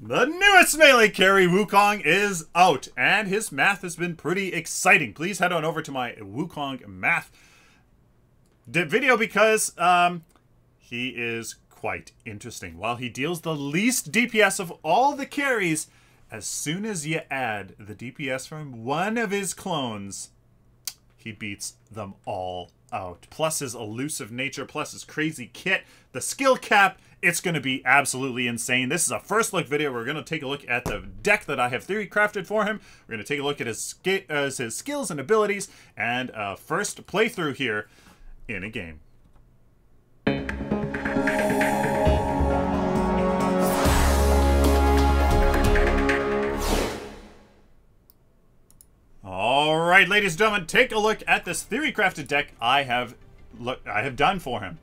The newest melee carry, Wukong, is out, and his math has been pretty exciting. Please head on over to my Wukong math video because he is quite interesting. While he deals the least DPS of all the carries, as soon as you add the DPS from one of his clones, he beats them all out. Plus his elusive nature, plus his crazy kit, the skill cap, it's going to be absolutely insane. This is a first look video. We're going to take a look at the deck that I have theory crafted for him. We're going to take a look at his skills and abilities, and first playthrough here in a game. Alright, ladies and gentlemen, take a look at this theory crafted deck I have done for him.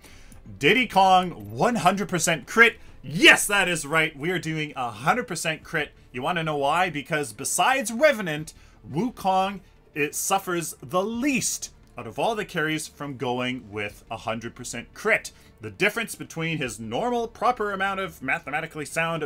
Diddy Kong 100% crit. Yes, that is right. We are doing 100% crit. You want to know why? Because besides Revenant, Wukong, it suffers the least out of all the carries from going with 100% crit. The difference between his normal proper amount of mathematically sound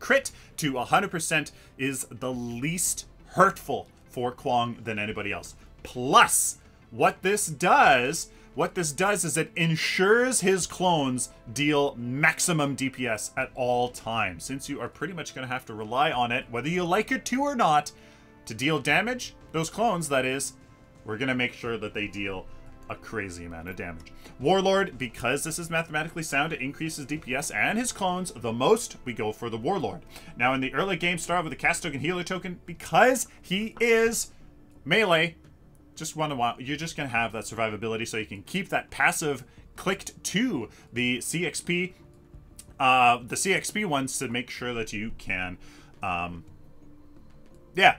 crit to 100% is the least hurtful for Kwong than anybody else. Plus, what this does is it ensures his clones deal maximum DPS at all times, since you are pretty much going to have to rely on it, whether you like it to or not, to deal damage. Those clones, that is, we're going to make sure that they deal a crazy amount of damage. Warlord, because this is mathematically sound, it increases DPS and his clones the most. We go for the Warlord. Now in the early game, start with the cast token, healer token, because he is melee. You're just going to have that survivability, so you can keep that passive clicked to the CXP ones to make sure that you can, yeah,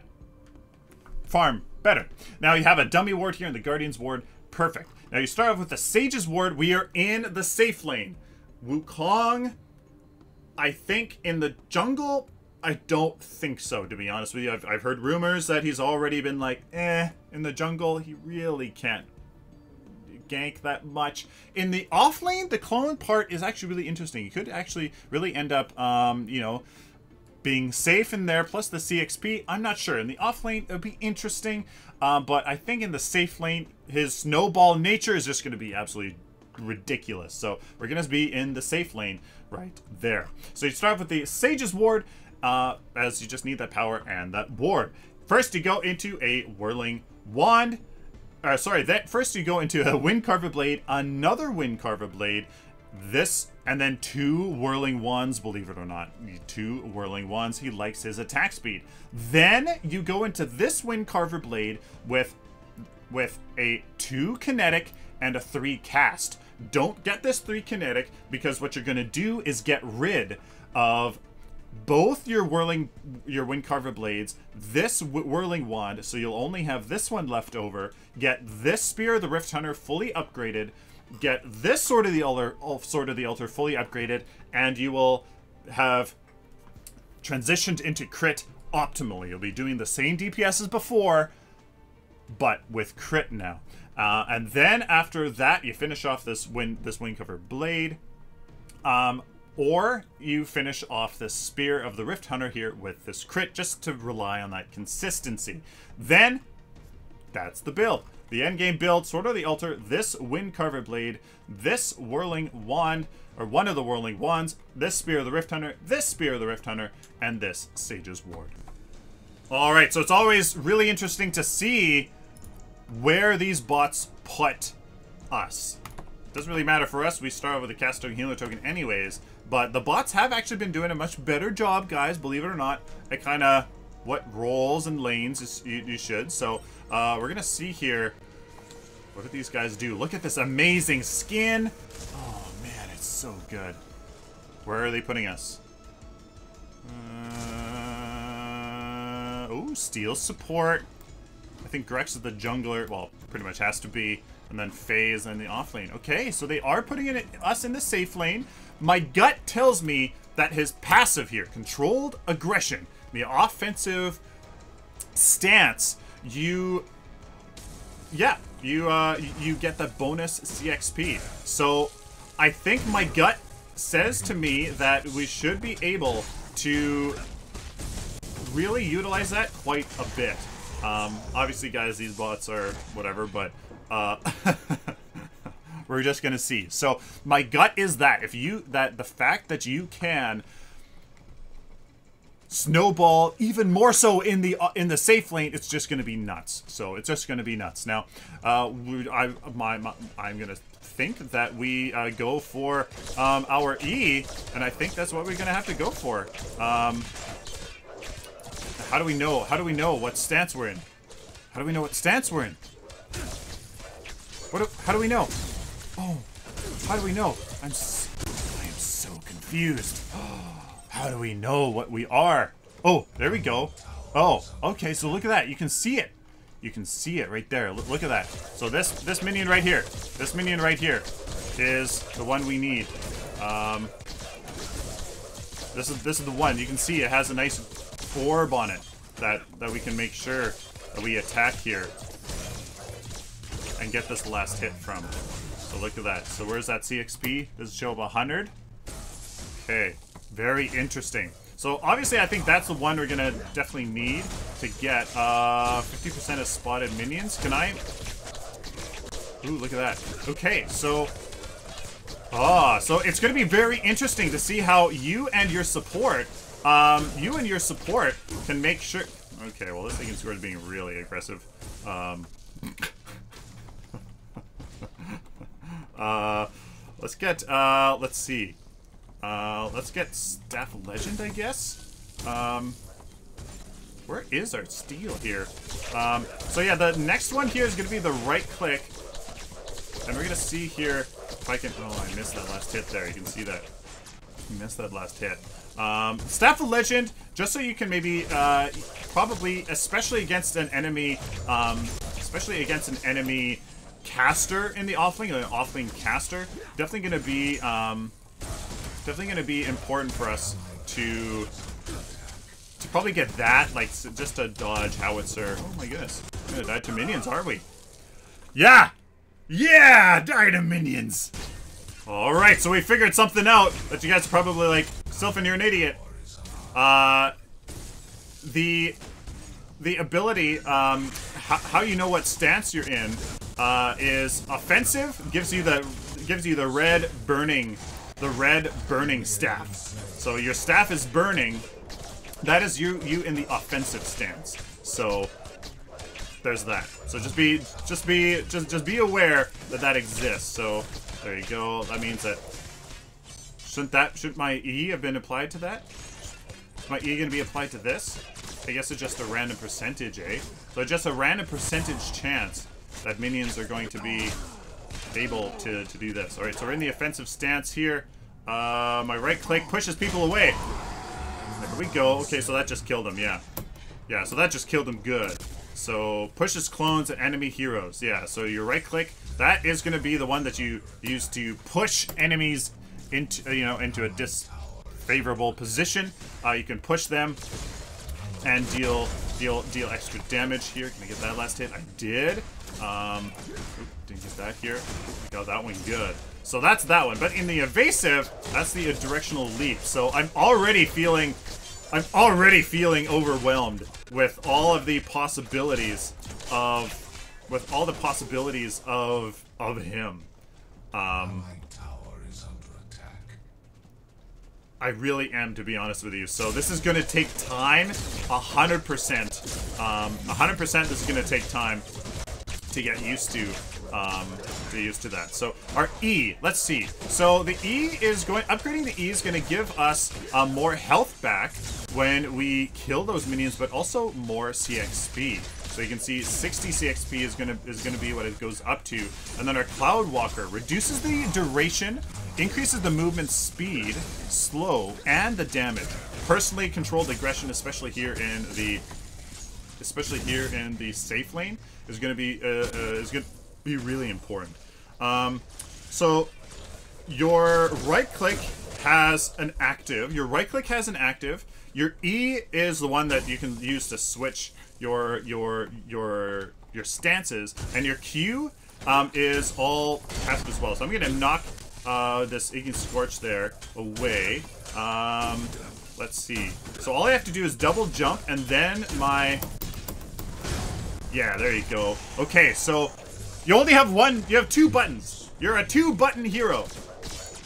farm better. Now you have a dummy ward here and the Guardian's ward. Perfect. Now you start off with the Sage's ward. We are in the safe lane. Wukong, I think in the jungle, I don't think so, to be honest with you. I've heard rumors that he's already been like, in the jungle. He really can't gank that much. In the off lane, the clone part is actually really interesting. You could actually really end up, you know, being safe in there, plus the CXP. I'm not sure. In the off lane, it would be interesting. But I think in the safe lane, his snowball nature is just going to be absolutely ridiculous. So we're going to be in the safe lane right there. So you start with the Sage's ward, as you just need that power and that ward. First you go into a whirling wand. First you go into a Wind Carver Blade, another Wind Carver Blade, this, and then two whirling wands, believe it or not. Two whirling wands. He likes his attack speed. Then you go into this Wind Carver Blade with a 2 kinetic and a 3 cast. Don't get this 3 kinetic, because what you're going to do is get rid of both your Wind Carver Blades, this whirling wand, so you'll only have this one left over. Get this Spear of the Rift Hunter fully upgraded. Get this Sword of the Altar fully upgraded, and you will have transitioned into crit optimally. You'll be doing the same DPS as before, but with crit now. And then after that, you finish off this Wind Carver Blade. Or you finish off the Spear of the Rift Hunter here with this crit, just to rely on that consistency. Then, that's the build. The endgame build, Sword of the Altar, this Wind Carver Blade, this Whirling Wand, or one of the Whirling Wands, this Spear of the Rift Hunter, this Spear of the Rift Hunter, and this Sage's Ward. Alright, so it's always really interesting to see where these bots put us. Doesn't really matter for us, we start with a cast token, healer token anyways, but the bots have actually been doing a much better job, guys, believe it or not, at kind of what roles and lanes you should. So we're gonna see here, what do these guys do? Look at this amazing skin. Oh man, it's so good. Where are they putting us? Oh, steel support. I think Grex is the jungler. Well, pretty much has to be. And then FaZe in the off lane. Okay, so they are putting us in the safe lane. My gut tells me that his passive here, controlled aggression, the offensive stance, you get the bonus CXP. So I think my gut says to me that we should be able to really utilize that quite a bit. Obviously, guys, these bots are whatever, but we're just gonna see. So my gut is that the fact that you can snowball even more so in the safe lane, it's just gonna be nuts. So it's just gonna be nuts. Now, I'm gonna think that we go for our E, and I think that's what we're gonna have to go for. How do we know? How do we know what stance we're in? How do we know what stance we're in? How do we know? Oh, how do we know? I am so confused. How do we know what we are? Oh, there we go. Oh, okay, so look at that. You can see it. You can see it right there. Look at that. So this minion right here. This minion right here is the one we need. This is the one. You can see it has a nice orb on it that we can make sure that we attack here and get this last hit from. So look at that. So where's that CXP? Does it show up 100? Okay, very interesting. So obviously I think that's the one we're gonna definitely need to get 50% of spotted minions. Can I? Ooh, look at that. Okay, so so it's gonna be very interesting to see how you and your support can make sure. Okay, well, this thing is going to be being really aggressive. Let's get let's see. Let's get Staff Legend, I guess. Where is our steel here? So yeah, the next one here is going to be the right click, and we're going to see here if I can. Oh, I missed that last hit there. You can see that. You missed that last hit. Staff of Legend, just so you can maybe, probably, especially against an enemy caster in the offlane, an offlane caster, definitely gonna be important for us to probably get that, like, just to dodge howitzer. Oh my goodness, we're gonna die to minions, aren't we? Yeah! Yeah! Die to minions! Alright, so we figured something out that you guys are probably like, Sylphin, you're an idiot. The ability, how you know what stance you're in, is offensive, gives you the red burning staff. So your staff is burning, that is you in the offensive stance. So there's that. So just be aware that exists. So there you go. That means that shouldn't my E have been applied to that? Is my E gonna be applied to this? I guess it's just a random percentage, eh? So just a random percentage chance that minions are going to be able to do this. Alright, so we're in the offensive stance here. My right click pushes people away. There we go. Okay, so that just killed him, yeah. Yeah, so that just killed him good. So pushes clones and enemy heroes. Yeah, so your right click, that is going to be the one that you use to push enemies into, into a disfavorable position. You can push them and deal extra damage here. Can I get that last hit? I did. Didn't get that here. We got that one good. So that's that one. But in the evasive, that's the directional leap. So I'm already feeling overwhelmed with all of the possibilities of him. I really am, to be honest with you. So this is going to take time, 100%. 100% this is going to take time to get used to that. So our E, let's see. So the E is upgrading the E is going to give us more health back when we kill those minions, but also more CXP. So you can see 60 CXP is gonna be what it goes up to. And then our Cloud Walker reduces the duration, increases the movement speed, slow, and the damage. Personally controlled aggression, especially here in the safe lane, is gonna be really important. So your right click has an active. Your E is the one that you can use to switch your stances, and your Q is all passive as well. So I'm gonna knock this Iggy Scorch there away. Let's see. So all I have to do is double jump, and then my... Yeah, there you go. Okay, so you only have one. You have 2 buttons. You're a 2-button hero.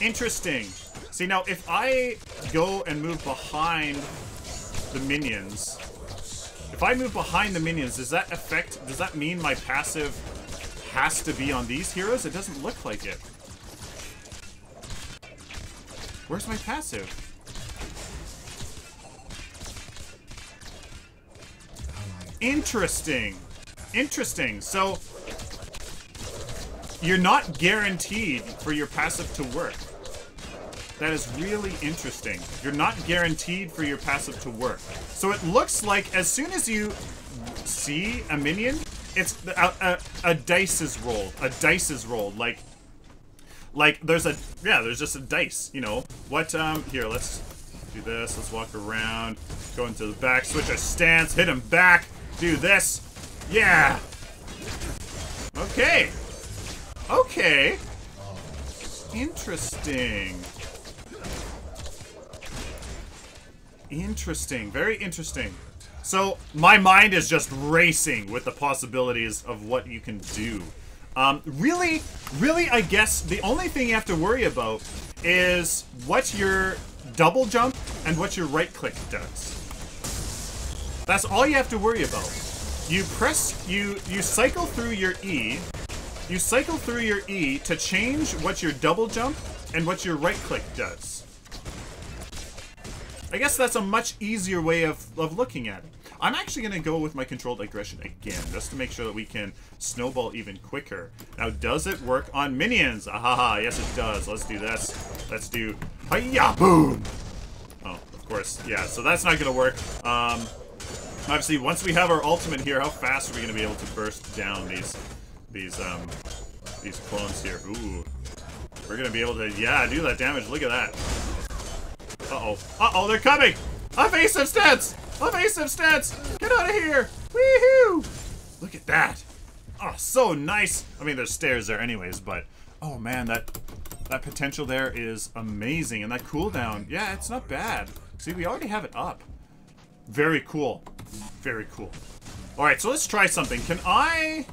Interesting. See, now, if I go and move behind the minions... If I move behind the minions, does that mean my passive has to be on these heroes? It doesn't look like it. Where's my passive? Interesting. Interesting. So, you're not guaranteed for your passive to work. That is really interesting. You're not guaranteed for your passive to work. So it looks like as soon as you see a minion, it's a dice is rolled. A dice is rolled. Like there's just a dice, you know. What, here, let's do this. Let's walk around, go into the back, switch our stance, hit him back, do this. Yeah. Okay. Okay. Interesting. Interesting. Very interesting. So, my mind is just racing with the possibilities of what you can do. Really, I guess the only thing you have to worry about is what your double jump and what your right click does. That's all you have to worry about. You cycle through your E. You cycle through your E to change what your double jump and what your right click does. I guess that's a much easier way of looking at it. I'm actually going to go with my controlled aggression again, just to make sure that we can snowball even quicker. Now, does it work on minions? Ahaha, yes it does. Let's do this. Let's do hi-ya, boom! Oh, of course, yeah, so that's not going to work. Obviously, once we have our ultimate here, how fast are we going to be able to burst down these clones here? Ooh. We're going to be able to, yeah, do that damage. Look at that. Uh-oh. Uh-oh, they're coming! Evasive stance! Evasive stance! Get out of here! Woohoo! Look at that. Oh, so nice. I mean, there's stairs there anyways, but... Oh, man, that potential there is amazing. And that cooldown, yeah, it's not bad. See, we already have it up. Very cool. Very cool. Alright, so let's try something. Can I...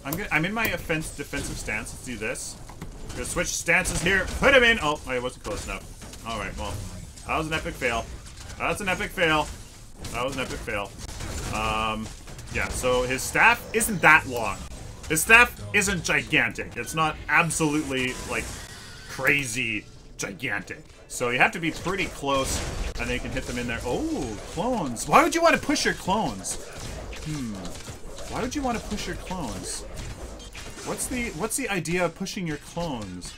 I'm in my defensive stance. Let's do this. I'm gonna switch stances here. Put him in! Oh, I wasn't close enough. Alright, well, that was an epic fail. That's an epic fail. That was an epic fail. Yeah, so his staff isn't that long. His staff isn't gigantic. It's not absolutely, like, crazy gigantic. So you have to be pretty close, and then you can hit them in there. Oh, clones. Why would you want to push your clones? Why would you want to push your clones? What's the idea of pushing your clones?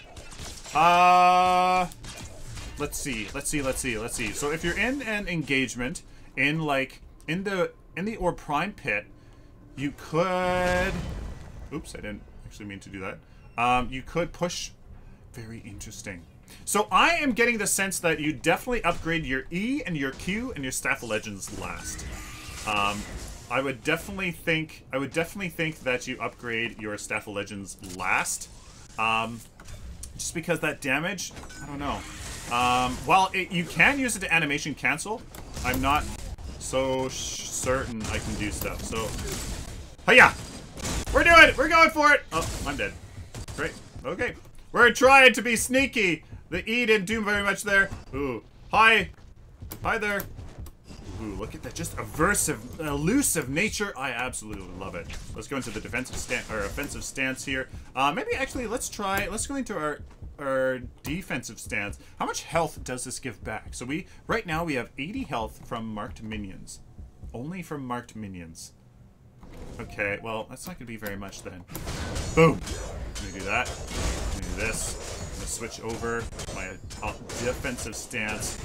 Let's see. So if you're in an engagement in the Orb Prime pit, you could... Oops, I didn't actually mean to do that. You could push... Very interesting. So I am getting the sense that you definitely upgrade your E and your Q and your Staff of Legends last. I would definitely think that you upgrade your Staff of Legends last. Just because that damage, I don't know. While you can use it to animation cancel, I'm not so certain I can do stuff. So, hiya! We're doing it! We're going for it! Oh, I'm dead. Great. Okay. We're trying to be sneaky. The E didn't do very much there. Ooh. Hi. Hi there. Ooh, look at that. Just elusive nature. I absolutely love it. Let's go into the offensive stance here. Maybe actually let's go into our defensive stance. How much health does this give back? So right now we have 80 health from marked minions. Only from marked minions. Okay, well, that's not going to be very much then. Boom! Let me do that. Let me do this. I'm going to switch over my defensive stance.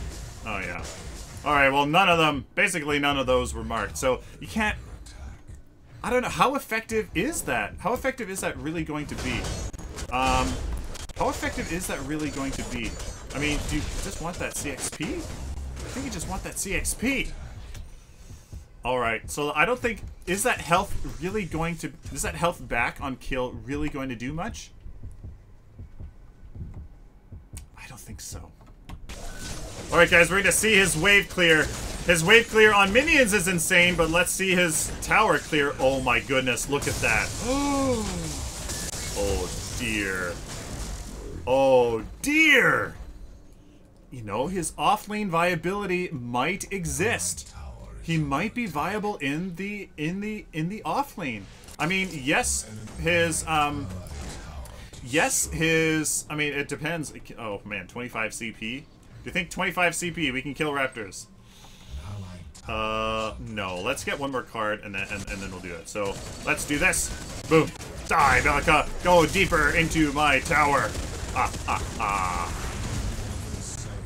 Oh, yeah. Alright, well, basically none of those were marked. So, you can't... I don't know, how effective is that? How effective is that really going to be? How effective is that really going to be? I mean, do you just want that CXP? I think you just want that CXP. Alright, so I don't think... Is that health back on kill really going to do much? think so. Alright guys, we're gonna see his wave clear. His wave clear on minions is insane, but let's see his tower clear. Oh my goodness, look at that. Oh dear. Oh dear. You know, his offlane viability might exist. He might be viable in the offlane. I mean, yes, his I mean, it depends. Oh man, 25 CP. Do you think 25 CP we can kill raptors? No. Let's get one more card and then we'll do it. So let's do this. Boom. Die, Bellica. Go deeper into my tower.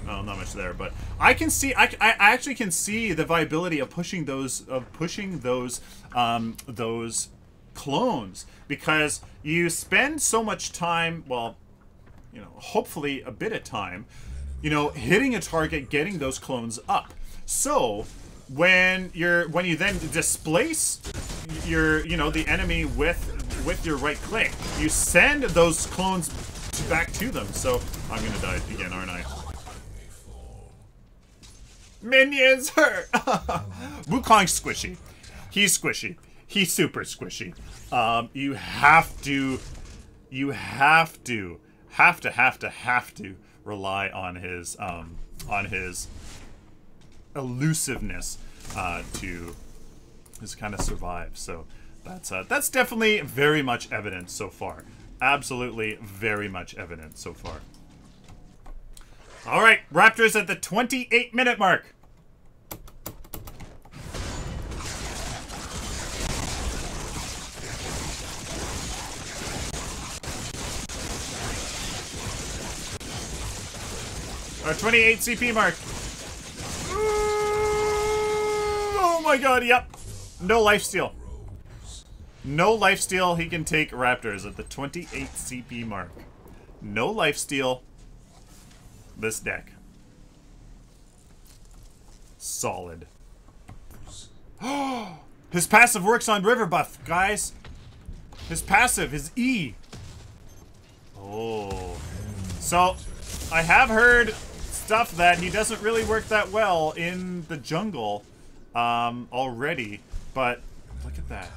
Oh, not much there, but I can see. I actually can see the viability of pushing those clones, because you spend so much time. Well, you know, hopefully a bit of time. You know, hitting a target, getting those clones up. So when you then displace the enemy with your right click, you send those clones back to them. So I'm gonna die again, aren't I? Minions hurt. Wukong's squishy. He's squishy. He's super squishy. You have to rely on his elusiveness to just kind of survive. So that's definitely very much evident so far. Absolutely very much evident so far. All right, Raptors at the 28-minute mark. Our 28 CP mark. Oh my god, yep. No lifesteal. No lifesteal. He can take Raptors at the 28 CP mark. No lifesteal. This deck. Solid. His passive works on river buff, guys. His passive, his E. Oh. So, I have heard stuff that he doesn't really work that well in the jungle already, but look at that.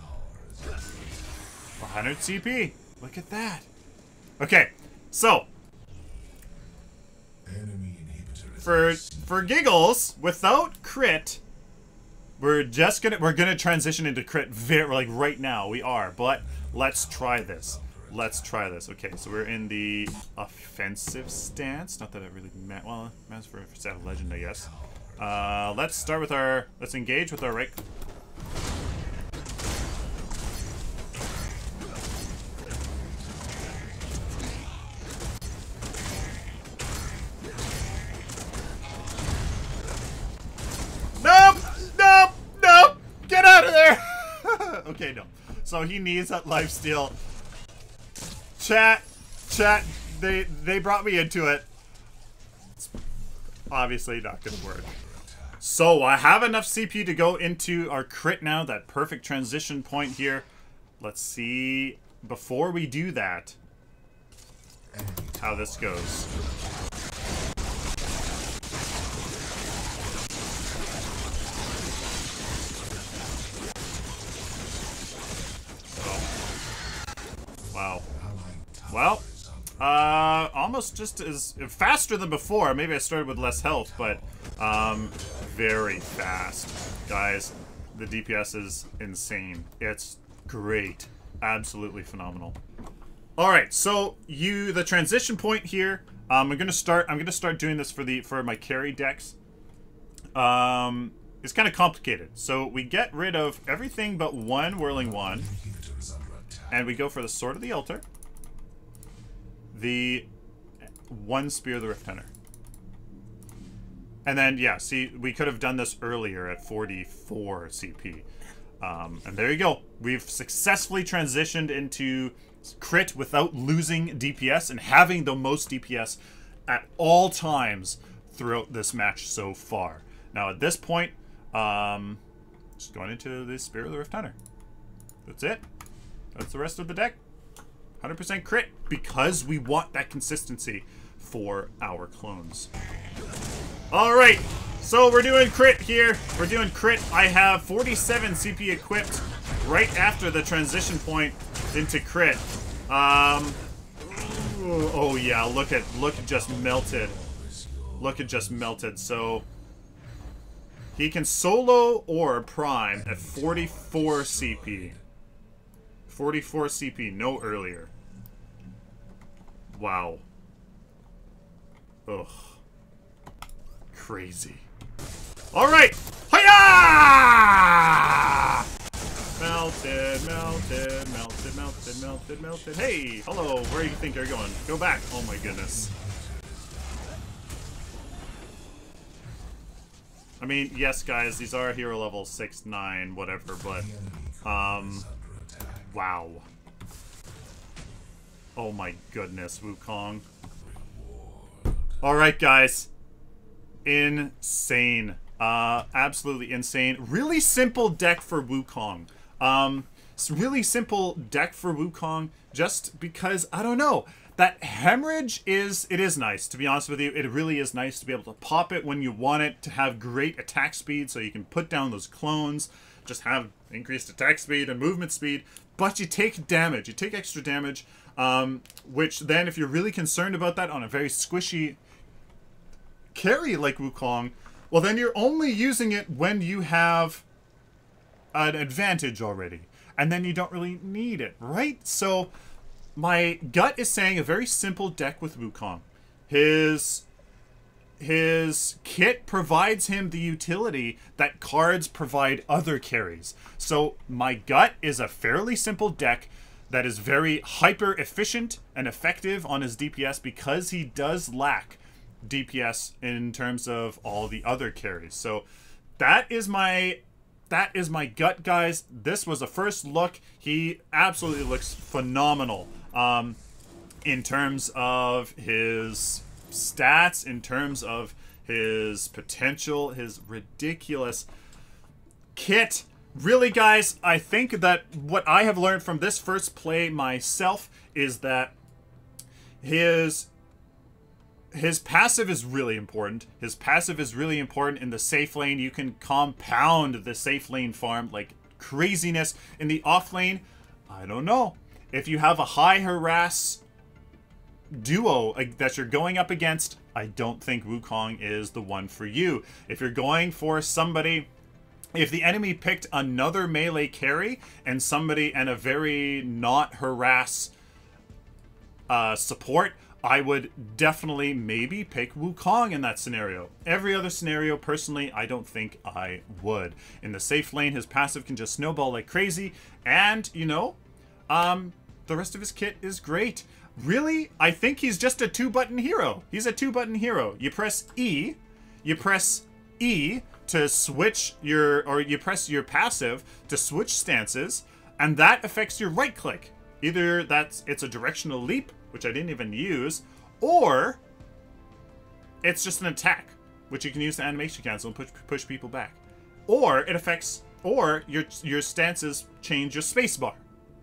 100 CP. Look at that. Okay, so for giggles, without crit, we're gonna transition into crit right now. We are, but let's try this. Let's try this. Okay, so we're in the offensive stance. Not that it really matters. Well, it matters for Stat of Legend, I guess. Let's start with our. Let's engage with our right. Nope! Nope! Nope! Get out of there! Okay, no. So he needs that lifesteal. Chat, they brought me into it. It's obviously not gonna work. So I have enough CP to go into our crit now, that perfect transition point here. Let's see, before we do that, how this goes. Oh. Wow. Well, almost just as faster than before. Maybe I started with less health, but very fast. Guys, the DPS is insane. It's great. Absolutely phenomenal. All right, so the transition point here, I'm gonna start doing this for my carry decks. It's kind of complicated. So we get rid of everything but one Whirling Wand, and we go for the Sword of the Altar. The one Spear of the Rift Hunter. And then, yeah, see, we could have done this earlier at 44 CP. And there you go. We've successfully transitioned into crit without losing DPS and having the most DPS at all times throughout this match so far. Now, at this point, just going into the Spear of the Rift Hunter. That's it. That's the rest of the deck. 100% crit, because we want that consistency for our clones. Alright, so we're doing crit here. We're doing crit. I have 47 CP equipped right after the transition point into crit. Oh yeah, look at just melted. Look at just melted. So he can solo or prime at 44 CP. 44 CP, no earlier. Wow. Ugh. Crazy. Alright! Hiya! Melted, melted, melted, melted, melted, melted. Hey! Hello, where do you think you're going? Go back. Oh my goodness. I mean, yes guys, these are hero level 6, 9, whatever, but wow. Oh my goodness, Wukong. Alright guys. Insane. Absolutely insane. Really simple deck for Wukong. It's really simple deck for Wukong just because, I don't know, that hemorrhage is nice, to be honest with you. It really is nice to be able to pop it when you want it, to have great attack speed so you can put down those clones, just have increased attack speed and movement speed, but you take damage, you take extra damage, which then if you're really concerned about that on a very squishy carry like Wukong, well then you're only using it when you have an advantage already, and then you don't really need it, right? So my gut is saying a very simple deck with Wukong. His kit provides him the utility that cards provide other carries. So my gut is a fairly simple deck that is very hyper efficient and effective on his DPS because he does lack DPS in terms of all the other carries. So that is my gut, guys. This was a first look. He absolutely looks phenomenal in terms of his stats, in terms of his potential, his ridiculous kit. Really, guys, I think that what I have learned from this first play myself is that his passive is really important. His passive is really important in the safe lane. You can compound the safe lane farm like craziness. In the off lane, I don't know. If you have a high harass duo that you're going up against, I don't think Wukong is the one for you. If you're going for somebody, if the enemy picked another melee carry and a very not harass support, I would definitely maybe pick Wukong in that scenario. Every other scenario, personally, I don't think I would. In the safe lane, his passive can just snowball like crazy, and, you know, the rest of his kit is great. Really, I think he's just a 2-button hero. He's a 2-button hero. You press E to switch you press your passive to switch stances, and that affects your right click. Either it's a directional leap, which I didn't even use, or it's just an attack, which you can use to animation cancel and push people back. Or it affects, or your stances change your spacebar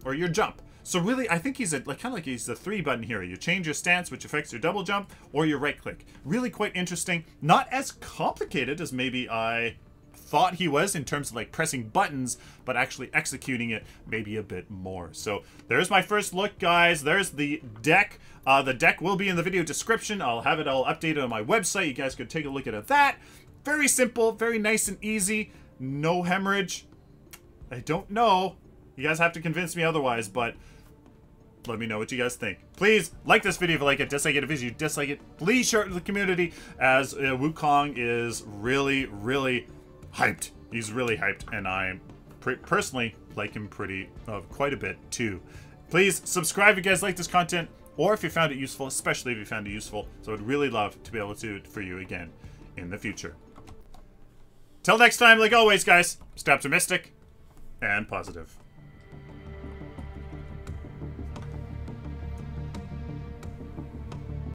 or your jump. So really, I think he's kind of like he's the 3-button hero. You change your stance, which affects your double jump or your right click. Really quite interesting. Not as complicated as maybe I thought he was in terms of like pressing buttons, but actually executing it maybe a bit more. So there's my first look, guys. There's the deck. The deck will be in the video description. I'll have it all updated on my website. You guys could take a look at that. Very simple, very nice and easy. No hemorrhage. I don't know. You guys have to convince me otherwise, but let me know what you guys think. Please like this video if you like it, dislike it if you dislike it. Please share it with the community, as Wukong is really, really hyped. He's really hyped, and I personally like him quite a bit too. Please subscribe if you guys like this content, or if you found it useful, especially if you found it useful. So I'd really love to be able to do it for you again in the future. Till next time, like always, guys, stay optimistic and positive.